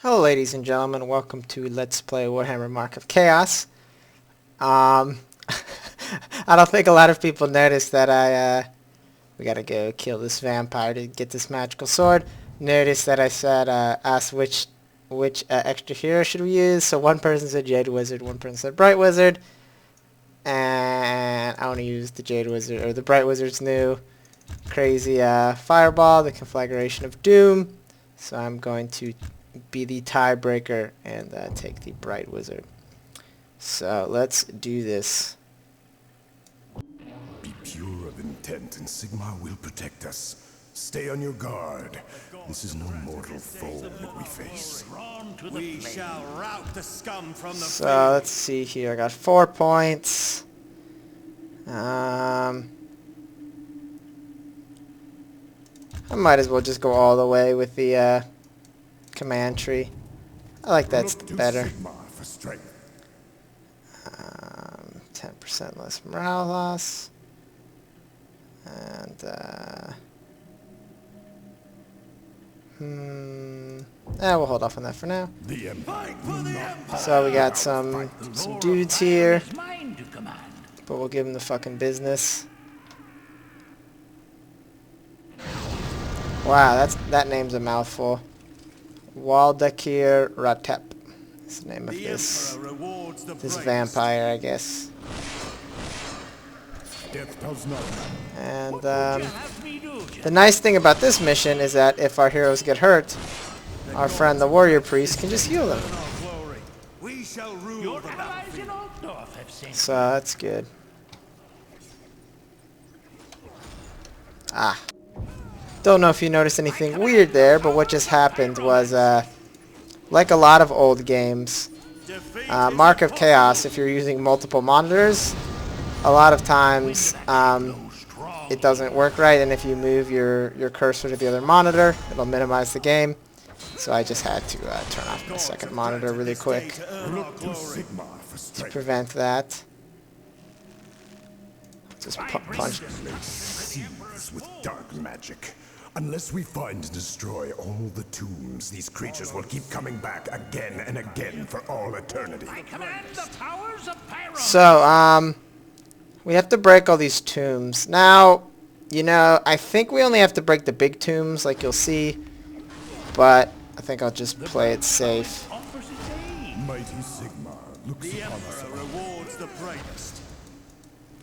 Hello ladies and gentlemen, welcome to Let's Play Warhammer Mark of Chaos. I don't think a lot of people noticed that we gotta go kill this vampire to get this magical sword. Notice that I said, asked which extra hero should we use, so one person said Jade Wizard, one person said Bright Wizard, and I want to use the Jade Wizard, or the Bright Wizard's new crazy fireball, the Conflagration of Doom, so I'm going to be the tiebreaker and take the Bright Wizard. So let's do this. Be pure of intent and Sigmar will protect us. Stay on your guard. This is no mortal foe that we face. We shall rout the scum from the So let's see here. I got 4 points. I might as well just go all the way with the command tree. I like that's better. 10% less morale loss. And we'll hold off on that for now. So we got some dudes here, but we'll give them the fucking business. Wow, that name's a mouthful. Waldakir Ratep is the name of this vampire, I guess. And the nice thing about this mission is that if our heroes get hurt, our friend the warrior priest can just heal them. So that's good. Don't know if you noticed anything weird there, but what just happened was, like a lot of old games, Mark of Chaos, if you're using multiple monitors, a lot of times it doesn't work right, and if you move your cursor to the other monitor, it'll minimize the game. So I just had to turn off my second monitor really quick to prevent that. Just punch. With dark magic. Unless we find and destroy all the tombs, these creatures will keep coming back again and again for all eternity. So, we have to break all these tombs. Now, you know, I think we only have to break the big tombs, like you'll see, but I think I'll just play it safe. Mighty Sigmar looks upon us. Rewards the brightest.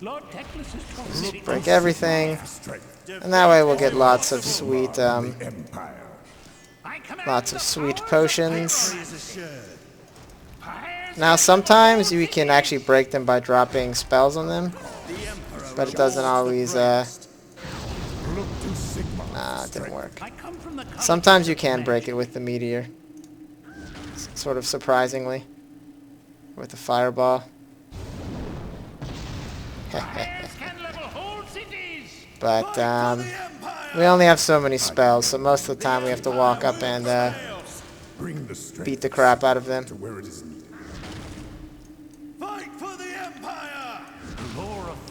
Just break everything, and that way we'll get lots of sweet potions. Now sometimes you can actually break them by dropping spells on them, but it doesn't always nah, it didn't work. Sometimes you can break it with the meteor, sort of surprisingly, with the fireball. But we only have so many spells, so most of the time we have to walk up and beat the crap out of them.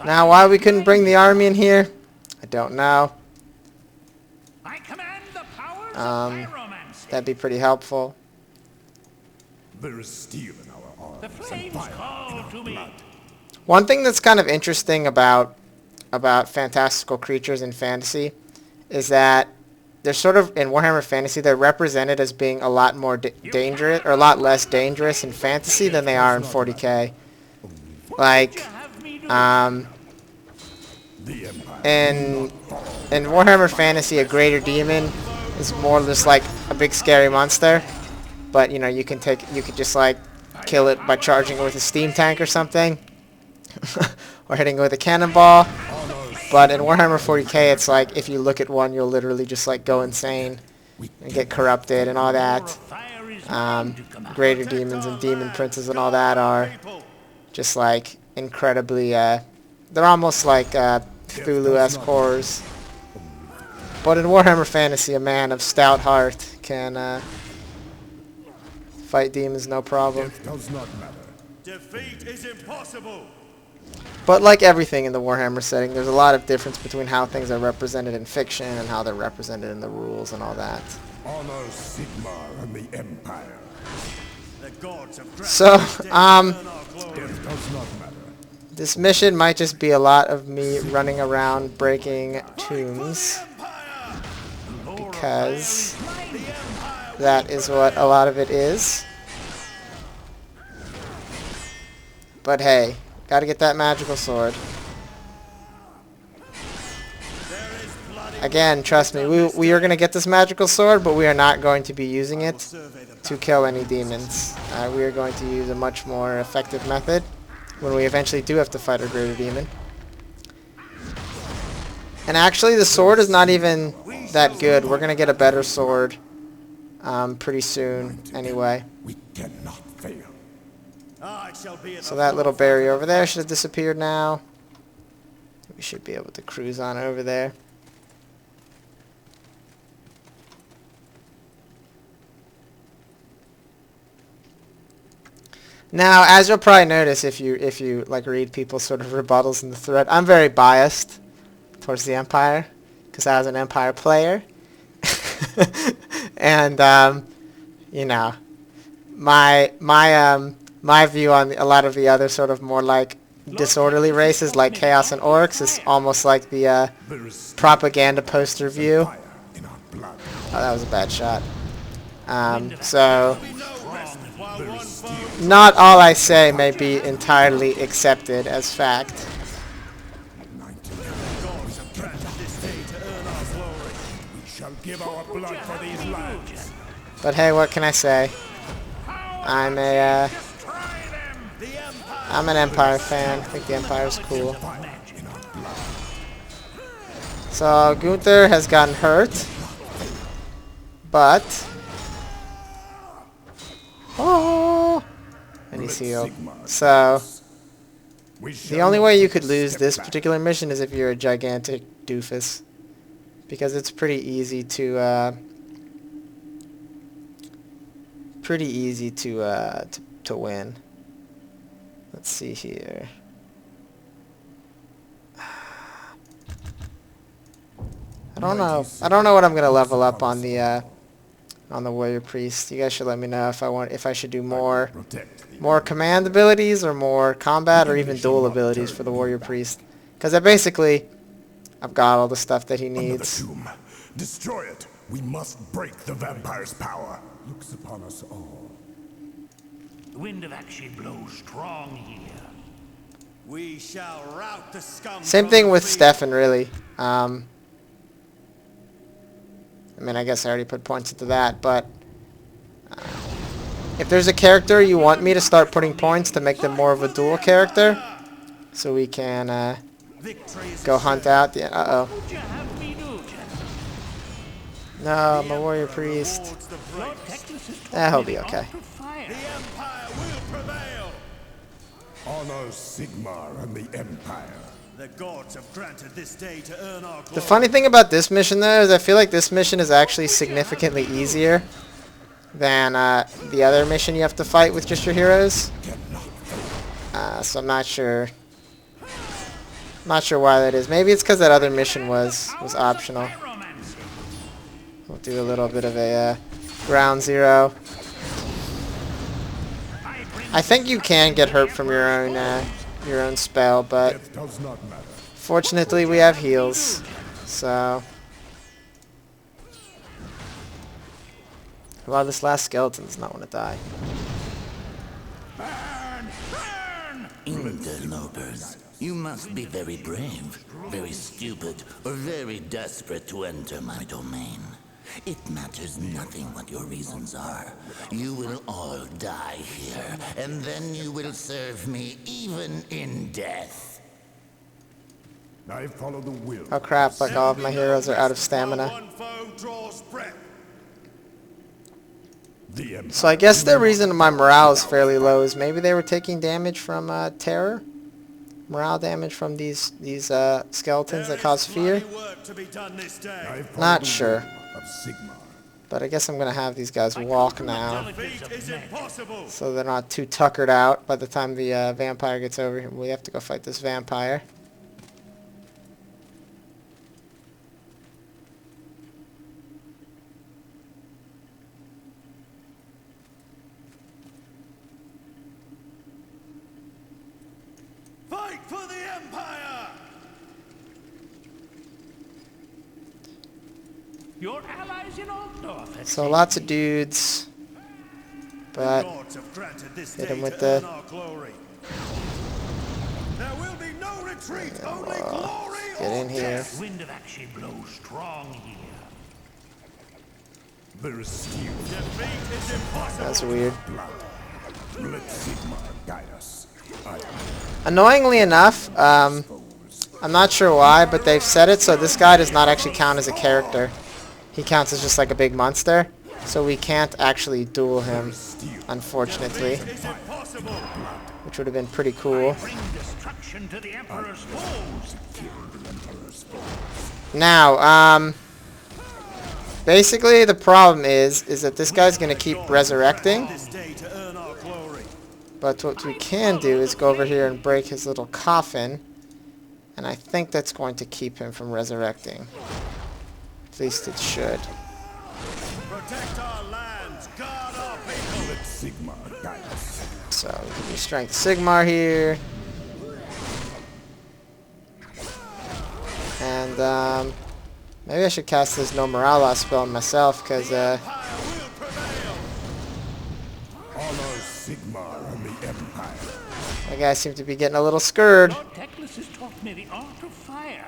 Now, why we couldn't bring the army in here, I don't know. That'd be pretty helpful. There is steel in our arms and fire in our blood. One thing that's kind of interesting about fantastical creatures in fantasy is that they're sort of, in Warhammer Fantasy, they're represented as being a lot more dangerous, or a lot less dangerous in fantasy than they are in 40k. Like, in Warhammer Fantasy, a greater demon is more just like a big scary monster, but you know, you could just like kill it by charging it with a steam tank or something. Or hitting it with a cannonball. But in Warhammer 40k, it's like if you look at one, you'll literally just like go insane and get corrupted and all that. Greater demons and demon princes and all that are just like incredibly, they're almost like Cthulhu-esque horrors. But in Warhammer Fantasy, a man of stout heart can fight demons no problem. defeat is impossible. But like everything in the Warhammer setting, there's a lot of difference between how things are represented in fiction and how they're represented in the rules and all that. Honor Sigmar and the Empire. The gods have granted So, this day to earn our glory. Death does not matter. this mission might just be a lot of me running around breaking tombs, because that is what a lot of it is. But hey, gotta get that magical sword. Again, trust me, we are going to get this magical sword, but we are not going to be using it to kill any demons. We are going to use a much more effective method when we eventually do have to fight a greater demon. And actually, the sword is not even that good. We're going to get a better sword pretty soon anyway. We cannot fail. So that little barrier over there should have disappeared now. We should be able to cruise on over there. Now, as you'll probably notice if you like read people's sort of rebuttals in the thread, I'm very biased towards the Empire because I was an Empire player, and you know, my view on a lot of the other sort of more like disorderly races like Chaos and Orcs is almost like the propaganda poster view. Oh, that was a bad shot. So. Not all I say may be entirely accepted as fact. But hey, what can I say? I'm an Empire fan. I think the Empire's cool. So Gunther has gotten hurt, but and he's healed. So the only way you could lose this particular mission is if you're a gigantic doofus, because it's pretty easy to win. Let's see here. I don't know what I'm gonna level up on the warrior priest. You guys should let me know if I should do more command abilities or more combat or even dual abilities for the warrior priest, because I've got all the stuff that he needs. Tomb. Destroy it. We must break the vampire's power. Looks upon us all. The wind of action blows strong here. We shall rout the scum. Same thing with Stefan, really. I mean, I guess I already put points into that, but if there's a character you want me to start putting points to make them more of a dual character, so we can go hunt out the... Uh-oh. No, my warrior priest. He'll be okay. Honor Sigmar and the Empire. The gods have granted this day to earn our glory. The funny thing about this mission, though, is I feel like this mission is actually significantly easier than the other mission you have to fight with just your heroes. So I'm not sure. Not sure why that is. Maybe it's because that other mission was optional. We'll do a little bit of a ground zero. I think you can get hurt from your own spell, but fortunately we have heals, so. Wow, this last skeleton does not want to die. Interlopers, you must be very brave, very stupid, or very desperate to enter my domain. It matters nothing what your reasons are. You will all die here, and then you will serve me even in death. I follow the will. Oh crap, like all of my heroes are out of stamina. One foe draws breath. So I guess the reason my morale is fairly low is maybe they were taking damage from terror? Morale damage from these skeletons that cause fear? Not sure. But I guess I'm going to have these guys walk now, so they're not too tuckered out by the time the vampire gets over here. We have to go fight this vampire. for the Empire! Your allies in Altdorf have So lots of dudes. But Gods have granted this hit day him with to earn the... our glory. There will be no retreat, only glory Get or in here. death. wind of action blows strong here. There is steel Defeat is impossible. That's weird. blood. Let Sigmar guide us. Annoyingly enough, I'm not sure why, but they've said it so this guy does not actually count as a character. He counts as just like a big monster, so we can't actually duel him, unfortunately, Is impossible. which would have been pretty cool. Bring destruction to the Emperor's foes. Now, basically the problem is that this guy's gonna keep resurrecting, This day to earn our glory. but what we can do is go over here and break his little coffin, and I think that's going to keep him from resurrecting. At least it should. Protect our lands, guard our people. Let Sigmar guide us. So we can do Strength Sigmar here. And maybe I should cast this No Morala spell on myself, because Empire will prevail. Honor Sigmar and the Empire. that guy seemed to be getting a little scared. Lord Teclis has taught me the art of fire.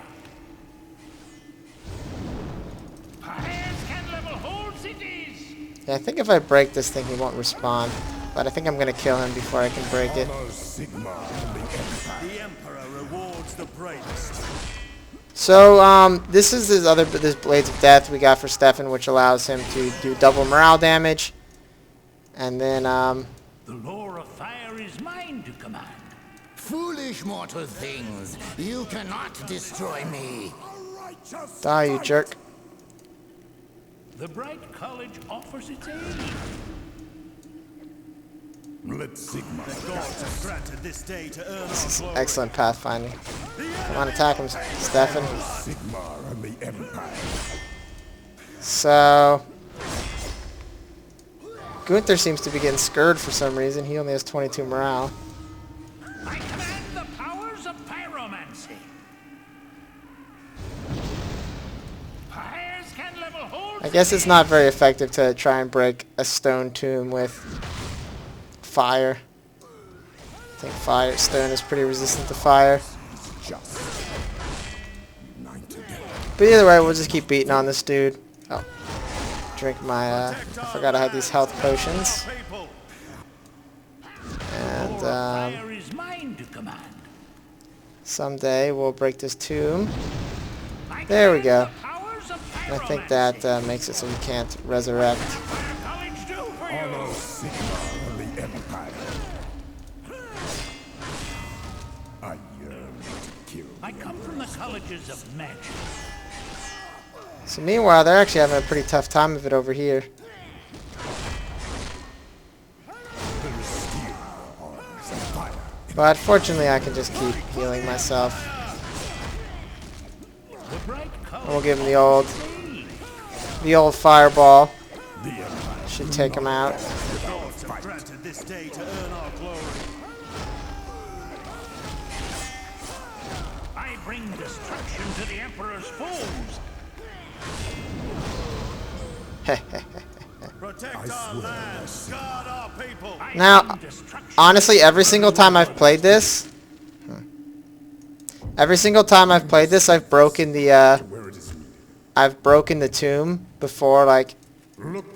Fires can level whole cities. Yeah, I think if I break this thing, he won't respond. But I think I'm going to kill him before I can break it. Honor Sigmar and the Empire. The Emperor rewards the bravest. So, this is this Blades of Death we got for Stefan, which allows him to do double morale damage. And then, The lore of fire is mine to command. Foolish mortal things, you cannot destroy me. die, you jerk. The Bright College offers its aid. Let Sigmar The gods have granted this day to earn our glory. Excellent pathfinding. Come on, attack him, Stefan. Sigmar and the Empire. So, Gunther seems to be getting scared for some reason. He only has 22 morale. I command the powers of pyromancy. Fires can level whole I guess it's not very effective to try and break a stone tomb with fire. I think stone is pretty resistant to fire. Just united. But either way, we'll just keep beating on this dude. Oh, drink my, I forgot I had these health potions. People. And, fire is mine to command. someday we'll break this tomb. I There we command go. the powers of And I think pyromancy. that makes it so we can't resurrect. College do for you. Honor Sigmar and the Empire. I yearn to kill. I come from the colleges of magic. So meanwhile, they're actually having a pretty tough time of it over here. There is steel arms and fire. But fortunately, I can just keep healing myself. The Bright College And we'll give him the old fireball. The Empire. Should take him out. The gods have granted this day to earn our glory. I bring destruction to the Emperor's foes. Protect our lands, guard our people. I Now, bring destruction. honestly, every single time I've played this, I've broken the Where it is needed. I've broken the tomb before. Like,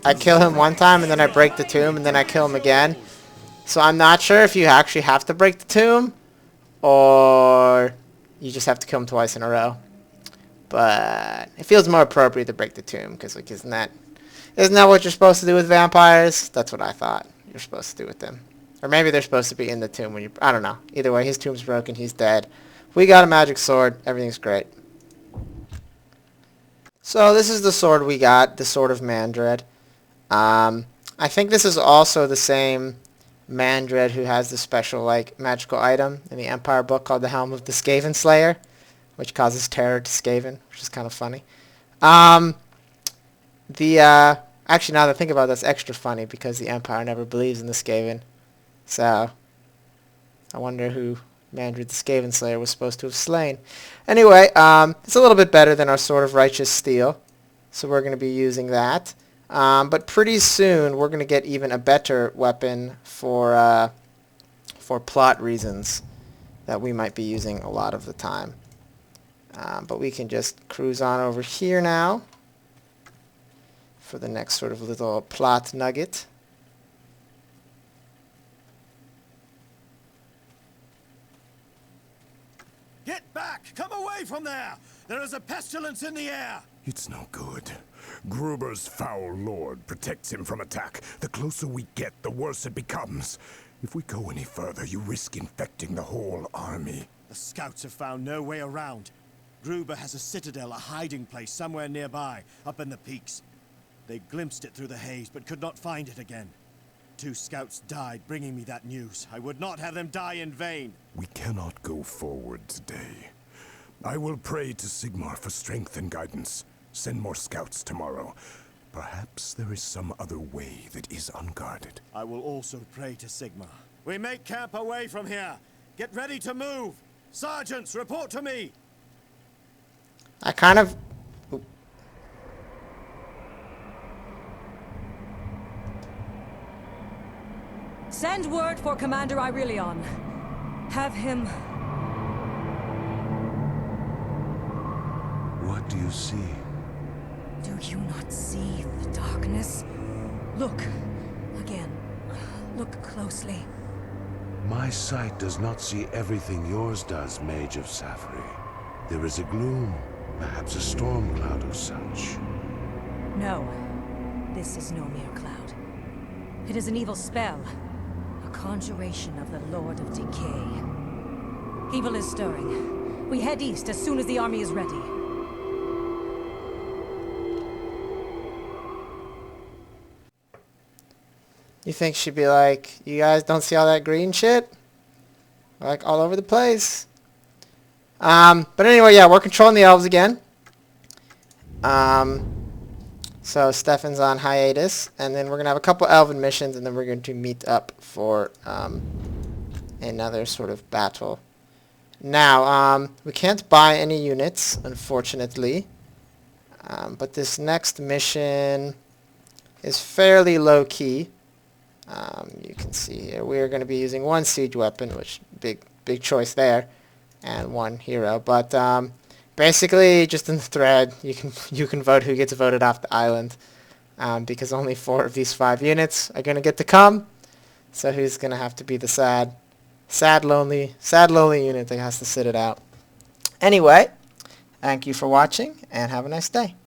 I kill him one time and then I break the tomb and then I kill him again. So I'm not sure if you actually have to break the tomb or you just have to kill him twice in a row. But it feels more appropriate to break the tomb because, like, isn't that what you're supposed to do with vampires? That's what I thought you're supposed to do with them. Or maybe they're supposed to be in the tomb when you... I don't know. Either way, his tomb's broken. He's dead. We got a magic sword. Everything's great. So this is the sword we got. The Sword of Mandred. I think this is also the same Mandred who has the special, like, magical item in the Empire book called the Helm of the Skaven Slayer, which causes terror to Skaven, which is kind of funny. Actually, now that I think about it, that's extra funny because the Empire never believes in the Skaven. So, I wonder who Mandred the Skaven Slayer was supposed to have slain. Anyway, it's a little bit better than our Sword of Righteous Steel, so we're going to be using that. But pretty soon we're going to get even a better weapon for plot reasons that we might be using a lot of the time. But we can just cruise on over here now for the next sort of little plot nugget. Get back! Come away from there! There is a pestilence in the air! It's no good. Gruber's foul lord protects him from attack. The closer we get, the worse it becomes. If we go any further, you risk infecting the whole army. The scouts have found no way around. Gruber has a citadel, a hiding place somewhere nearby, up in the peaks. They glimpsed it through the haze, but could not find it again. 2 scouts died bringing me that news. I would not have them die in vain. We cannot go forward today. I will pray to Sigmar for strength and guidance. Send more scouts tomorrow. Perhaps there is some other way that is unguarded. I will also pray to Sigmar. We make camp away from here. Get ready to move. Sergeants, report to me. I kind of... Send word for Commander Irelion. Have him... What do you see? Do you not see the darkness? Look. Again. Look closely. My sight does not see everything yours does, Mage of Safri. There is a gloom, perhaps a storm cloud of such. No. This is no mere cloud. It is an evil spell. A conjuration of the Lord of Decay. Evil is stirring. We head east as soon as the army is ready. You think she'd be like, you guys don't see all that green shit? Like, all over the place. But anyway, yeah, we're controlling the elves again. So Stefan's on hiatus, and then we're going to have a couple elven missions, and then we're going to meet up for another sort of battle. Now, we can't buy any units, unfortunately. But this next mission is fairly low-key. You can see here we're going to be using 1 siege weapon, which big choice there, and 1 hero. But basically, just in the thread, you can vote who gets voted off the island, because only 4 of these 5 units are going to get to come. So who's going to have to be the sad lonely unit that has to sit it out? Anyway, thank you for watching, and have a nice day.